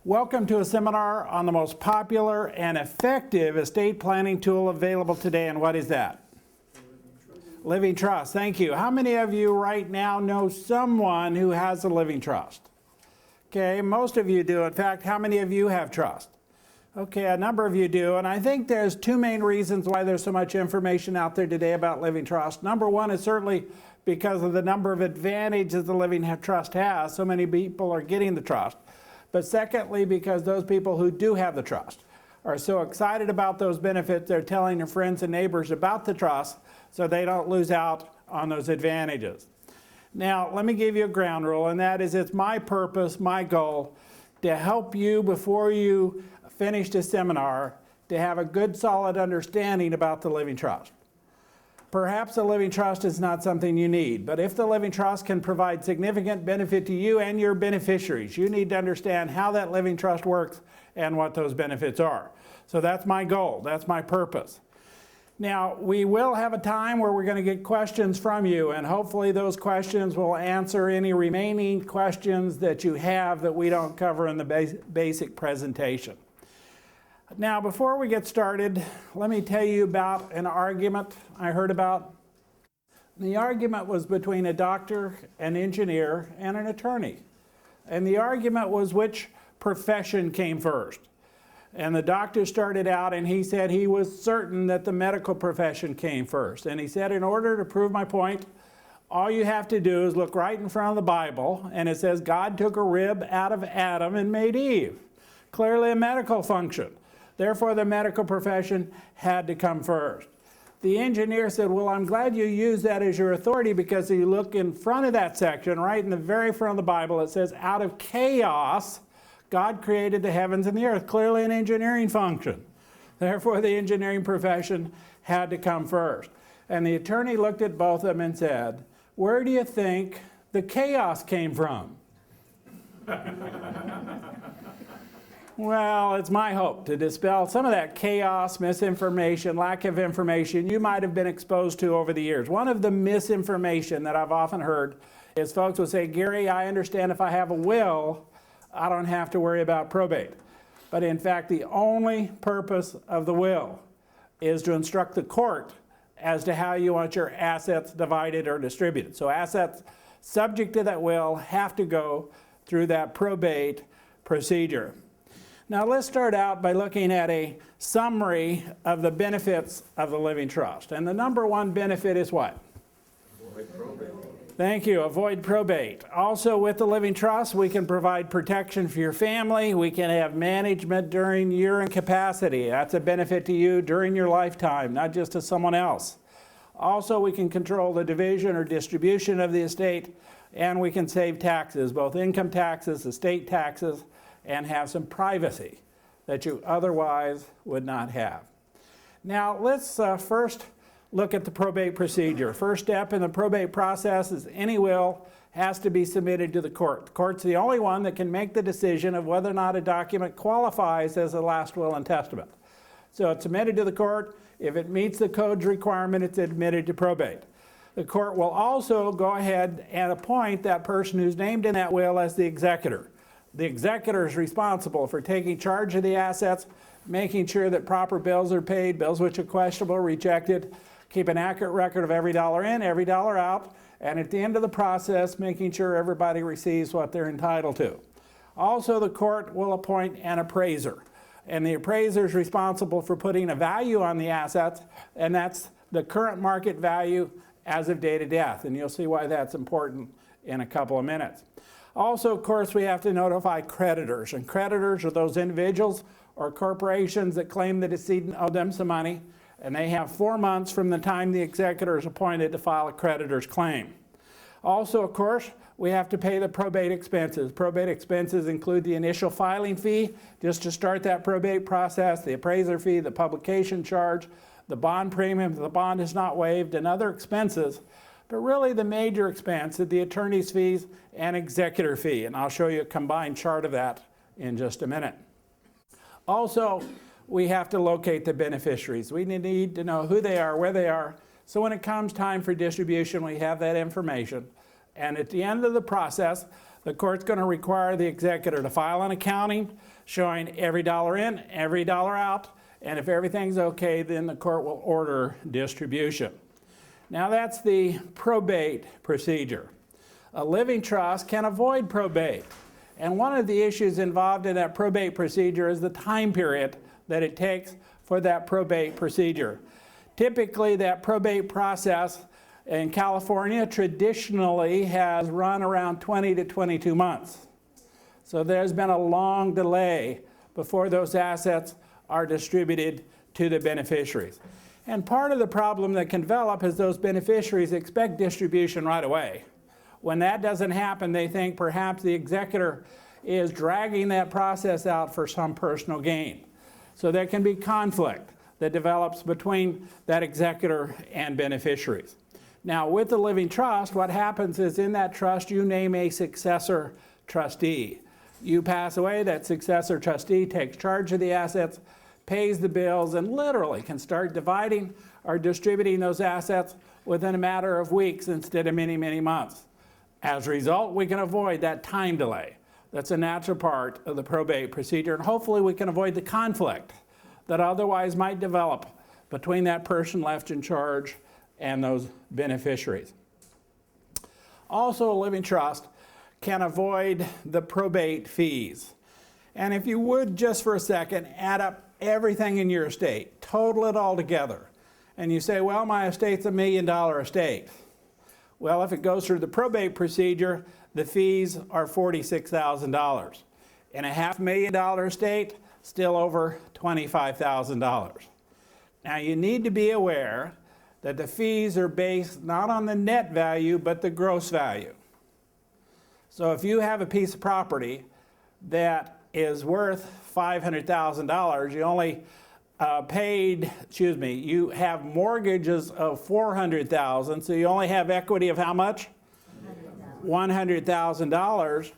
Welcome to a seminar on the most popular and effective estate planning tool available today, and what is that? Living trust. Thank you. How many of you right now know someone who has a living trust? Okay, most of you do. In fact, how many of you have trust? Okay, a number of you do, and I think there's two main reasons why there's so much information out there today about living trust. Number one is certainly because of the number of advantages the living trust has. So many people are getting the trust. But secondly, because those people who do have the trust are so excited about those benefits, they're telling their friends and neighbors about the trust so they don't lose out on those advantages. Now, let me give you a ground rule, and that is it's my purpose, my goal, to help you before you finish the seminar to have a good, solid understanding about the living trust. Perhaps a living trust is not something you need, but if the living trust can provide significant benefit to you and your beneficiaries, you need to understand how that living trust works and what those benefits are. So that's my goal, that's my purpose. Now, we will have a time where we're going to get questions from you, and hopefully those questions will answer any remaining questions that you have that we don't cover in the basic presentation. Now, before we get started, let me tell you about an argument I heard about. The argument was between a doctor, an engineer, and an attorney. And the argument was which profession came first. And the doctor started out and he said he was certain that the medical profession came first. And he said, in order to prove my point, all you have to do is look right in front of the Bible, and it says God took a rib out of Adam and made Eve. Clearly a medical function. Therefore, the medical profession had to come first. The engineer said, well, I'm glad you use that as your authority, because if you look in front of that section, right in the very front of the Bible, it says, out of chaos, God created the heavens and the earth. Clearly an engineering function. Therefore, the engineering profession had to come first. And the attorney looked at both of them and said, where do you think the chaos came from? Well, it's my hope to dispel some of that chaos, misinformation, lack of information you might have been exposed to over the years. One of the misinformation that I've often heard is folks will say, Gary, I understand if I have a will, I don't have to worry about probate. But in fact, the only purpose of the will is to instruct the court as to how you want your assets divided or distributed. So assets subject to that will have to go through that probate procedure. Now let's start out by looking at a summary of the benefits of the living trust. And the number one benefit is what? Avoid probate. Thank you. Avoid probate. Also, with the living trust, we can provide protection for your family. We can have management during your incapacity. That's a benefit to you during your lifetime, not just to someone else. Also, we can control the division or distribution of the estate, and we can save taxes, both income taxes, estate taxes, and have some privacy that you otherwise would not have. Now, let's first look at the probate procedure. First step in the probate process is any will has to be submitted to the court. The court's the only one that can make the decision of whether or not a document qualifies as a last will and testament. So it's submitted to the court. If it meets the code's requirement, it's admitted to probate. The court will also go ahead and appoint that person who's named in that will as the executor. The executor is responsible for taking charge of the assets, making sure that proper bills are paid, bills which are questionable, rejected, keep an accurate record of every dollar in, every dollar out, and at the end of the process, making sure everybody receives what they're entitled to. Also, the court will appoint an appraiser, and the appraiser is responsible for putting a value on the assets, and that's the current market value as of date of death, and you'll see why that's important in a couple of minutes. Also, of course, we have to notify creditors, and creditors are those individuals or corporations that claim the decedent owed them some money, and they have 4 months from the time the executor is appointed to file a creditor's claim. Also, of course, we have to pay the probate expenses. Probate expenses include the initial filing fee, just to start that probate process, the appraiser fee, the publication charge, the bond premium if the bond is not waived, and other expenses. But really the major expense is the attorney's fees and executor fee, and I'll show you a combined chart of that in just a minute. Also, we have to locate the beneficiaries. We need to know who they are, where they are, so when it comes time for distribution, we have that information. And at the end of the process, the court's going to require the executor to file an accounting showing every dollar in, every dollar out, and if everything's okay, then the court will order distribution. Now that's the probate procedure. A living trust can avoid probate. And one of the issues involved in that probate procedure is the time period that it takes for that probate procedure. Typically, that probate process in California traditionally has run around 20 to 22 months. So there's been a long delay before those assets are distributed to the beneficiaries. And part of the problem that can develop is those beneficiaries expect distribution right away. When that doesn't happen, they think perhaps the executor is dragging that process out for some personal gain. So there can be conflict that develops between that executor and beneficiaries. Now, with the living trust, what happens is in that trust, you name a successor trustee. You pass away, that successor trustee takes charge of the assets, pays the bills, and literally can start dividing or distributing those assets within a matter of weeks instead of many, many months. As a result, we can avoid that time delay. That's a natural part of the probate procedure, and hopefully we can avoid the conflict that otherwise might develop between that person left in charge and those beneficiaries. Also, a living trust can avoid the probate fees. And if you would, just for a second, add up everything in your estate, total it all together, and you say, well, my estate's $1 million estate. Well, if it goes through the probate procedure, the fees are $46,000. In a $500,000 estate, still over $25,000. Now, you need to be aware that the fees are based not on the net value, but the gross value. So if you have a piece of property that is worth $500,000, you only you have mortgages of $400,000, so you only have equity of how much? $100,000.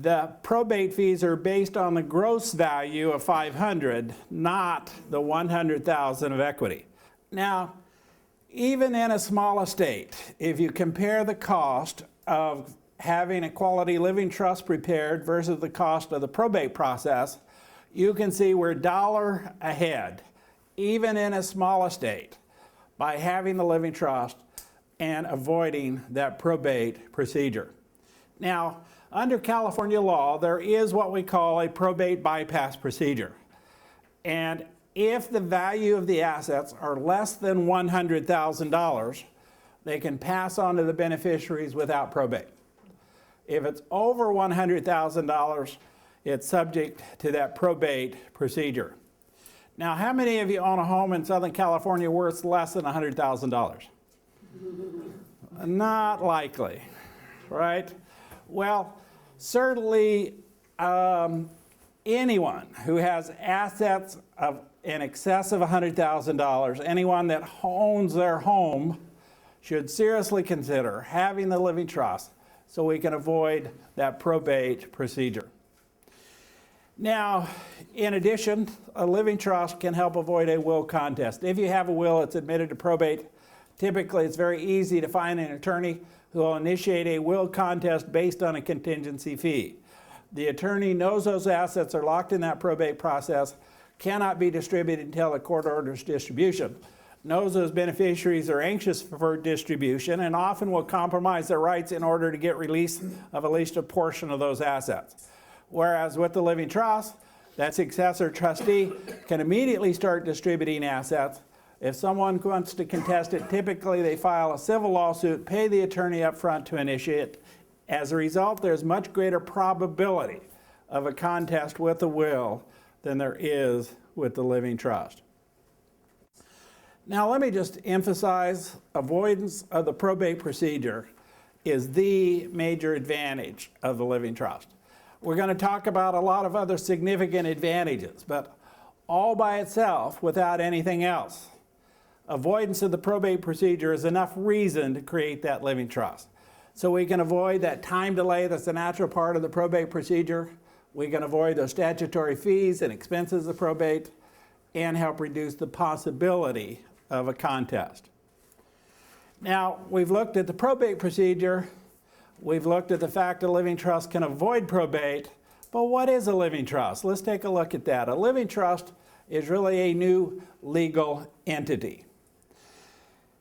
The probate fees are based on the gross value of $500,000, not the $100,000 of equity. Now, even in a small estate, if you compare the cost of having a quality living trust prepared versus the cost of the probate process, you can see we're $1 ahead, even in a small estate, by having the living trust and avoiding that probate procedure. Now, under California law, there is what we call a probate bypass procedure. And if the value of the assets are less than $100,000, they can pass on to the beneficiaries without probate. If it's over $100,000, it's subject to that probate procedure. Now, how many of you own a home in Southern California worth less than $100,000? Not likely, right? Well, certainly anyone who has assets in excess of $100,000, anyone that owns their home, should seriously consider having the living trust so we can avoid that probate procedure. Now, in addition, a living trust can help avoid a will contest. If you have a will that's admitted to probate, typically it's very easy to find an attorney who will initiate a will contest based on a contingency fee. The attorney knows those assets are locked in that probate process, cannot be distributed until the court orders distribution, knows those beneficiaries are anxious for distribution, and often will compromise their rights in order to get release of at least a portion of those assets. Whereas with the living trust, that successor trustee can immediately start distributing assets. If someone wants to contest it, typically they file a civil lawsuit, pay the attorney up front to initiate it. As a result, there's much greater probability of a contest with a will than there is with the living trust. Now, let me just emphasize, avoidance of the probate procedure is the major advantage of the living trust. We're going to talk about a lot of other significant advantages, but all by itself, without anything else, avoidance of the probate procedure is enough reason to create that living trust. So we can avoid that time delay that's a natural part of the probate procedure. We can avoid those statutory fees and expenses of probate and help reduce the possibility of a contest. Now, we've looked at the probate procedure. We've looked at the fact that a living trust can avoid probate, but what is a living trust? Let's take a look at that. A living trust is really a new legal entity.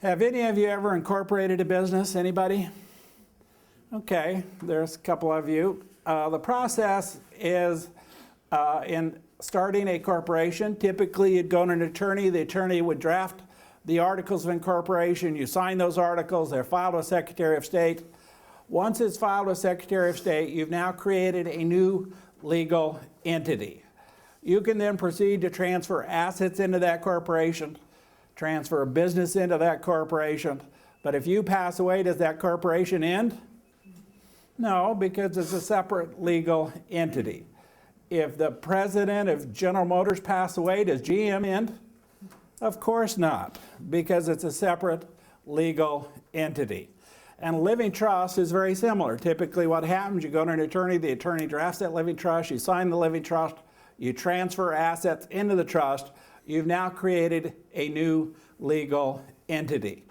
Have any of you ever incorporated a business? Anybody? Okay, there's a couple of you. The process is in starting a corporation. Typically, you'd go to an attorney. The attorney would draft the articles of incorporation. You sign those articles. They're filed with Secretary of State. Once it's filed with Secretary of State, you've now created a new legal entity. You can then proceed to transfer assets into that corporation, transfer a business into that corporation. But if you pass away, does that corporation end? No, because it's a separate legal entity. If the president of General Motors passed away, does GM end? Of course not, because it's a separate legal entity. And a living trust is very similar. Typically what happens, you go to an attorney, the attorney drafts that living trust, you sign the living trust, you transfer assets into the trust, you've now created a new legal entity.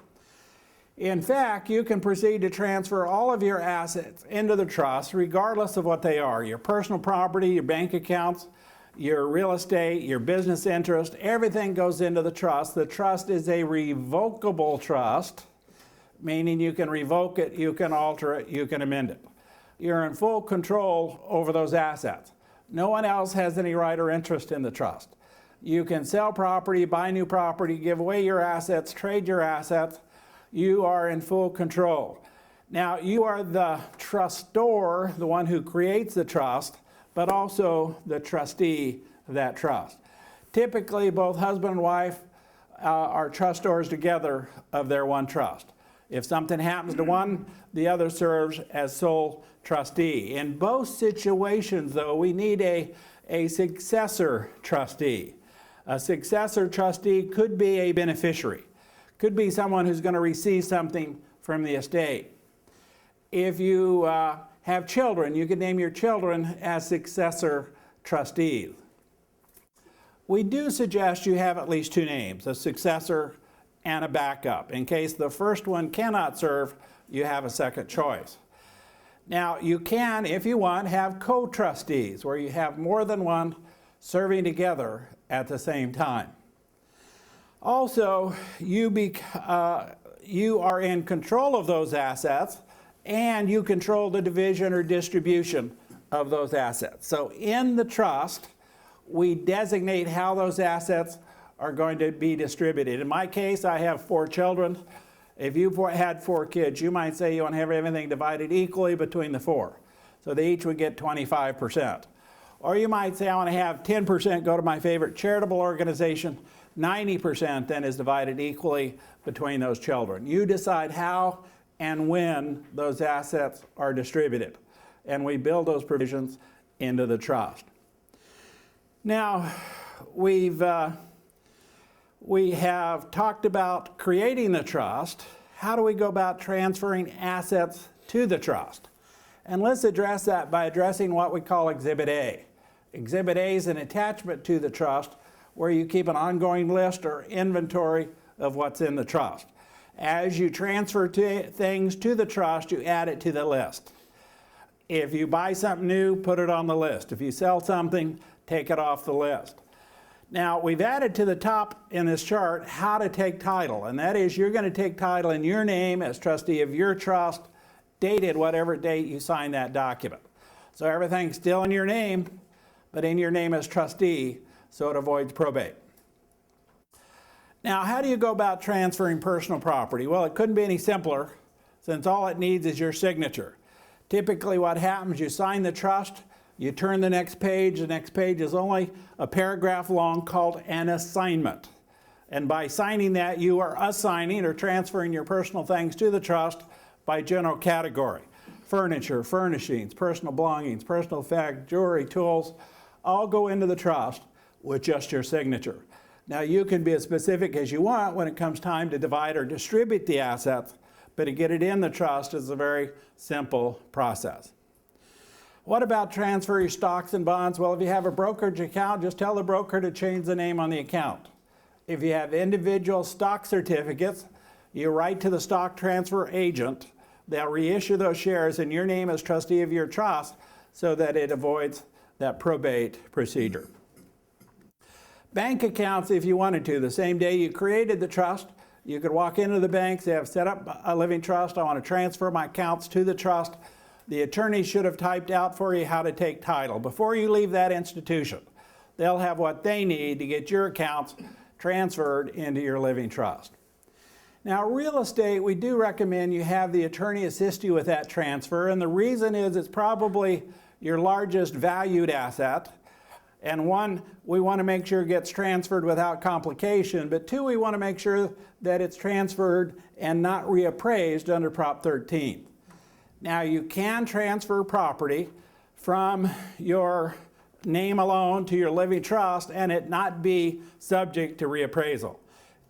In fact, you can proceed to transfer all of your assets into the trust regardless of what they are. Your personal property, your bank accounts, your real estate, your business interest, everything goes into the trust. The trust is a revocable trust, meaning you can revoke it, you can alter it, you can amend it. You're in full control over those assets. No one else has any right or interest in the trust. You can sell property, buy new property, give away your assets, trade your assets. You are in full control. Now, you are the trustor, the one who creates the trust, but also the trustee of that trust. Typically, both husband and wife are trustors together of their one trust. If something happens to one, the other serves as sole trustee. In both situations, though, we need a successor trustee. A successor trustee could be a beneficiary, could be someone who's going to receive something from the estate. If you have children, you can name your children as successor trustees. We do suggest you have at least two names, a successor and a backup. In case the first one cannot serve, you have a second choice. Now, you can, if you want, have co-trustees, where you have more than one serving together at the same time. Also, you are in control of those assets, and you control the division or distribution of those assets. So in the trust, we designate how those assets are going to be distributed. In my case, I have 4 children. If you had 4 kids, you might say you want to have everything divided equally between the 4. So they each would get 25%. Or you might say I want to have 10% go to my favorite charitable organization, 90% then is divided equally between those children. You decide how and when those assets are distributed. And we build those provisions into the trust. Now, we have talked about creating the trust. How do we go about transferring assets to the trust? And let's address that by addressing what we call Exhibit A. Exhibit A is an attachment to the trust where you keep an ongoing list or inventory of what's in the trust. As you transfer things to the trust, you add it to the list. If you buy something new, put it on the list. If you sell something, take it off the list. Now, we've added to the top in this chart how to take title, and that is you're going to take title in your name as trustee of your trust, dated whatever date you sign that document. So everything's still in your name, but in your name as trustee, so it avoids probate. Now, how do you go about transferring personal property? Well, it couldn't be any simpler, since all it needs is your signature. Typically what happens, you sign the trust, you turn the next page is only a paragraph long called an assignment. And by signing that, you are assigning or transferring your personal things to the trust by general category. Furniture, furnishings, personal belongings, personal effects, jewelry, tools, all go into the trust with just your signature. Now, you can be as specific as you want when it comes time to divide or distribute the assets, but to get it in the trust is a very simple process. What about transferring stocks and bonds? Well, if you have a brokerage account, just tell the broker to change the name on the account. If you have individual stock certificates, you write to the stock transfer agent they'll reissue those shares in your name as trustee of your trust so that it avoids that probate procedure. Bank accounts, if you wanted to, the same day you created the trust, you could walk into the bank, say, I've set up a living trust, I want to transfer my accounts to the trust. The attorney should have typed out for you how to take title. Before you leave that institution, they'll have what they need to get your accounts transferred into your living trust. Now, real estate, we do recommend you have the attorney assist you with that transfer, and the reason is it's probably your largest valued asset. And one, we want to make sure it gets transferred without complication, but two, we want to make sure that it's transferred and not reappraised under Prop 13. Now, you can transfer property from your name alone to your living trust and it not be subject to reappraisal.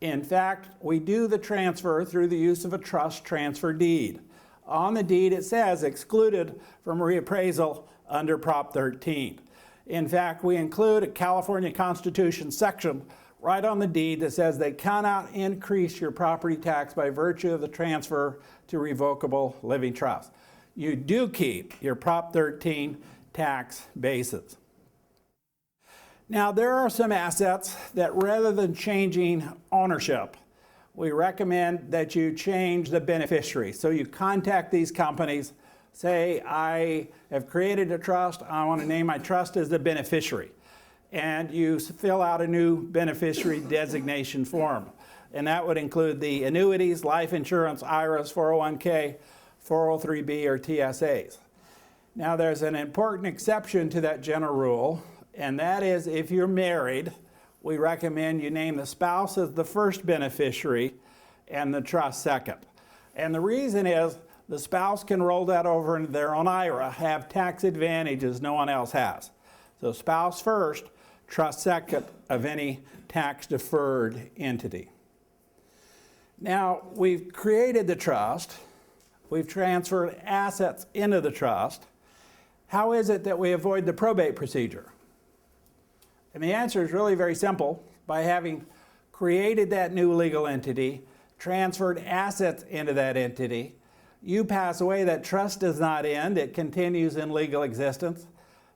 In fact, we do the transfer through the use of a trust transfer deed. On the deed, it says excluded from reappraisal under Prop 13. In fact, we include a California Constitution section right on the deed that says they cannot increase your property tax by virtue of the transfer to revocable living trust. You do keep your Prop 13 tax basis. Now, there are some assets that rather than changing ownership, we recommend that you change the beneficiary. So you contact these companies, say, I have created a trust, I want to name my trust as the beneficiary. And you fill out a new beneficiary designation form. And that would include the annuities, life insurance, IRAs, 401k, 403b, or TSAs. Now, there's an important exception to that general rule, and that is if you're married, we recommend you name the spouse as the first beneficiary and the trust second. And the reason is the spouse can roll that over into their own IRA, have tax advantages no one else has. So spouse first, trust second of any tax-deferred entity. Now, we've created the trust. We've transferred assets into the trust. How is it that we avoid the probate procedure? And the answer is really very simple. By having created that new legal entity, transferred assets into that entity, you pass away, that trust does not end, it continues in legal existence.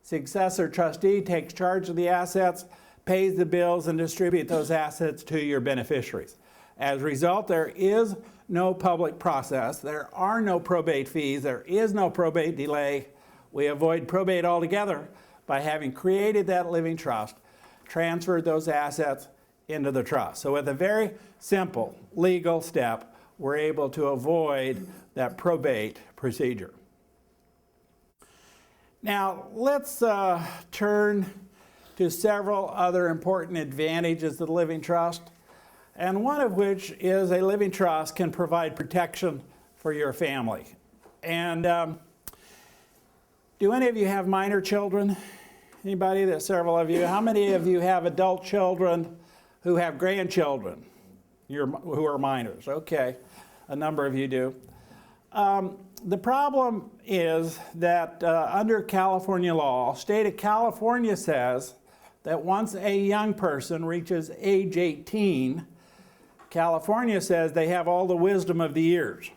Successor trustee takes charge of the assets, pays the bills, and distributes those assets to your beneficiaries. As a result, there is no public process, there are no probate fees, there is no probate delay. We avoid probate altogether by having created that living trust, transferred those assets into the trust. So with a very simple legal step, we're able to avoid that probate procedure. Now, let's turn to several other important advantages of the living trust, and one of which is a living trust can provide protection for your family. And do any of you have minor children? Anybody? There's several of you. How many of you have adult children who have grandchildren who are minors? Okay, a number of you do. The problem is that under California law, state of California says that once a young person reaches age 18, California says they have all the wisdom of the years.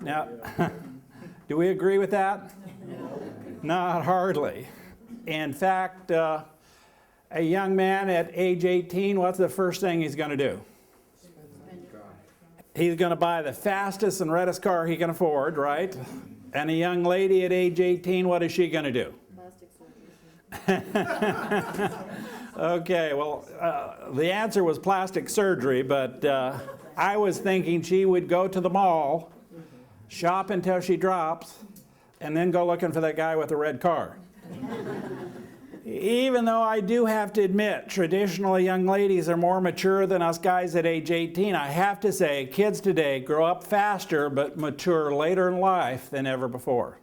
Now, do we agree with that? No. Not hardly. In fact, a young man at age 18, what's the first thing he's going to do? He's going to buy the fastest and reddest car he can afford, right? And a young lady at age 18, what is she going to do? Plastic surgery. Okay, well, the answer was plastic surgery, but I was thinking she would go to the mall, shop until she drops, and then go looking for that guy with the red car. Even though I do have to admit, traditionally young ladies are more mature than us guys at age 18, I have to say kids today grow up faster but mature later in life than ever before.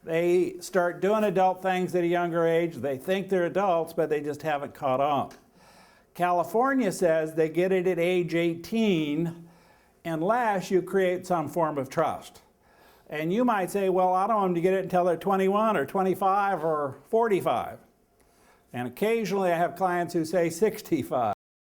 They start doing adult things at a younger age. They think they're adults, but they just haven't caught on. California says they get it at age 18 unless you create some form of trust. And you might say, well, I don't want them to get it until they're 21 or 25 or 45. And occasionally I have clients who say 65.